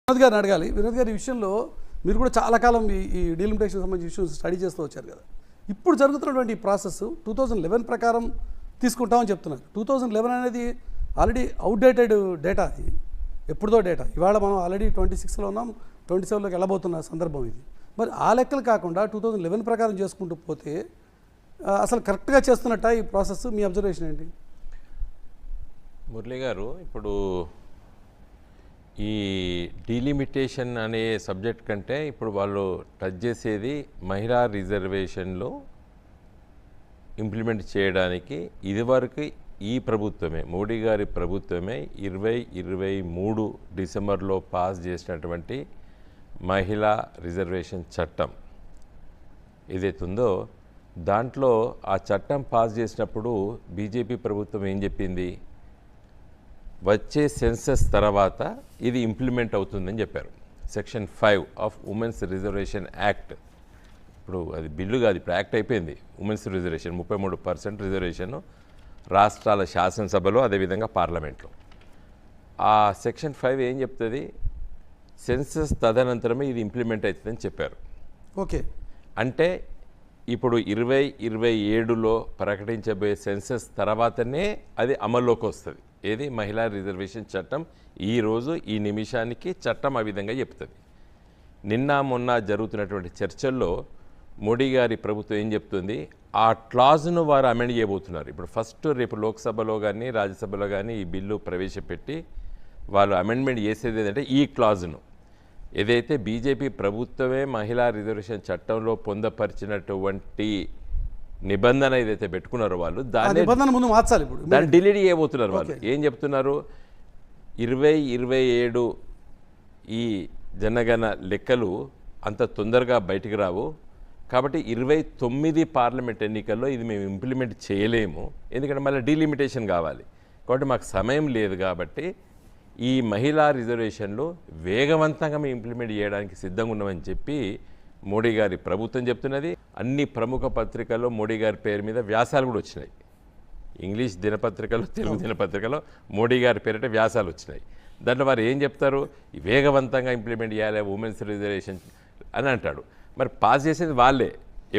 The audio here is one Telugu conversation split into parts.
వినోద్ గారిని అడగాలి. వినోద్ గారి విషయంలో మీరు కూడా చాలా కాలం ఈ డీలిమిటేషన్ సంబంధించిన ఇష్యూస్ స్టడీ చేస్తూ వచ్చారు కదా. ఇప్పుడు జరుగుతున్నటువంటి ఈ ప్రాసెస్ 2011 ప్రకారం తీసుకుంటామని చెప్తున్నారు. 2011 అనేది ఆల్రెడీ అవుట్డేటెడ్ డేటా, అది ఎప్పుడుదో డేటా. ఇవాళ మనం ఆల్రెడీ 26లో ఉన్నాం, 27లోకి వెళ్ళబోతున్న సందర్భం ఇది. మరి ఆ లెక్కలు కాకుండా 2011 ప్రకారం చేసుకుంటూ పోతే అసలు కరెక్ట్గా చేస్తున్నట్ట ఈ ప్రాసెస్? మీ అబ్జర్వేషన్ ఏంటి? మురళి గారు, ఇప్పుడు ఈ డీలిమిటేషన్ అనే సబ్జెక్ట్ కంటే ఇప్పుడు వాళ్ళు టచ్ చేసేది మహిళా రిజర్వేషన్లో ఇంప్లిమెంట్ చేయడానికి ఇదివరకు ఈ ప్రభుత్వమే, మోడీ గారి ప్రభుత్వమే 2023 డిసెంబర్లో పాస్ చేసినటువంటి మహిళా రిజర్వేషన్ చట్టం ఏదైతుందో దాంట్లో ఆ చట్టం పాస్ చేసినప్పుడు బీజేపీ ప్రభుత్వం ఏం చెప్పింది, వచ్చే సెన్సస్ తర్వాత ఇది ఇంప్లిమెంట్ అవుతుందని చెప్పారు. Section 5 of women's reservation act, ఇప్పుడు అది బిల్లు కాదు, ఇప్పుడు యాక్ట్ అయిపోయింది. ఉమెన్స్ రిజర్వేషన్ 33% రిజర్వేషన్ రాష్ట్రాల శాసనసభలో అదేవిధంగా పార్లమెంట్లో. ఆ సెక్షన్ 5 ఏం చెప్తుంది, సెన్సస్ తదనంతరమే ఇది ఇంప్లిమెంట్ అవుతుందని చెప్పారు. ఓకే, అంటే ఇప్పుడు 2027లో ప్రకటించబోయే సెన్సస్ తర్వాతనే అది అమల్లోకి వస్తుంది. ఏది మహిళా రిజర్వేషన్ చట్టం ఈరోజు ఈ నిమిషానికి చట్టం ఆ విధంగా చెప్తుంది. నిన్న మొన్న జరుగుతున్నటువంటి చర్చల్లో మోడీ గారి ప్రభుత్వం ఏం చెప్తుంది, ఆ క్లాజ్ను వారు అమెండ్ చేయబోతున్నారు. ఇప్పుడు ఫస్ట్ రేపు లోక్సభలో కానీ రాజ్యసభలో కానీ ఈ బిల్లు ప్రవేశపెట్టి వాళ్ళు అమెండ్మెంట్ చేసేది ఏంటంటే ఈ క్లాజ్ను ఏదైతే బీజేపీ ప్రభుత్వమే మహిళా రిజర్వేషన్ చట్టంలో పొందపరిచినటువంటి నిబంధన ఏదైతే పెట్టుకున్నారో వాళ్ళు దాన్ని ముందు మార్చాలి. ఇప్పుడు దాన్ని డిలీట్ చేయబోతున్నారు. వాళ్ళు ఏం చెప్తున్నారు, 2027 ఈ జనగణ లెక్కలు అంత తొందరగా బయటికి రావు, కాబట్టి 29 పార్లమెంట్ ఎన్నికల్లో ఇది మేము ఇంప్లిమెంట్ చేయలేము, ఎందుకంటే మళ్ళీ డీలిమిటేషన్ కావాలి, కాబట్టి మాకు సమయం లేదు, కాబట్టి ఈ మహిళా రిజర్వేషన్లు వేగవంతంగా మేము ఇంప్లిమెంట్ చేయడానికి సిద్ధంగా ఉన్నామని చెప్పి మోడీ గారి ప్రభుత్వం చెప్తున్నది. అన్ని ప్రముఖ పత్రికల్లో మోడీ గారి పేరు మీద వ్యాసాలు కూడా వచ్చినాయి. ఇంగ్లీష్ దినపత్రికలో, తెలుగు దినపత్రికలో మోడీ గారి పేరిట వ్యాసాలు వచ్చినాయి. దాంట్లో వారు ఏం చెప్తారు, వేగవంతంగా ఇంప్లిమెంట్ చేయాలి ఉమెన్స్ రిజర్వేషన్ అని అంటాడు. మరి పాస్ చేసేది వాళ్ళే.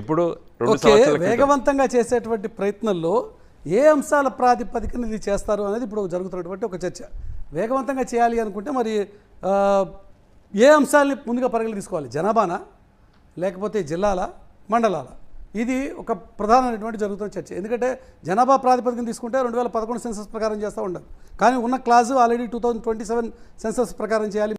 ఎప్పుడు 2 సంవత్సరాల వేగవంతంగా చేసేటువంటి ప్రయత్నంలో ఏ అంశాల ప్రాతిపదికన ఇది చేస్తారు అనేది ఇప్పుడు జరుగుతున్నటువంటి ఒక చర్చ. వేగవంతంగా చేయాలి అనుకుంటే మరి ఏ అంశాలని ముందుగా పరిగణలోకి తీసుకోవాలి? జనాభానా, లేకపోతే జిల్లాల, మండలాల? ఇది ఒక ప్రధానమైనటువంటి జరుగుతున్న చర్చ. ఎందుకంటే జనాభా ప్రాతిపదికన తీసుకుంటే 2011 సెన్సస్ ప్రకారం చేస్తూ ఉండాలి, కానీ ఉన్న క్లాజు ఆల్రెడీ 2027 సెన్సస్ ప్రకారం చేయాలి.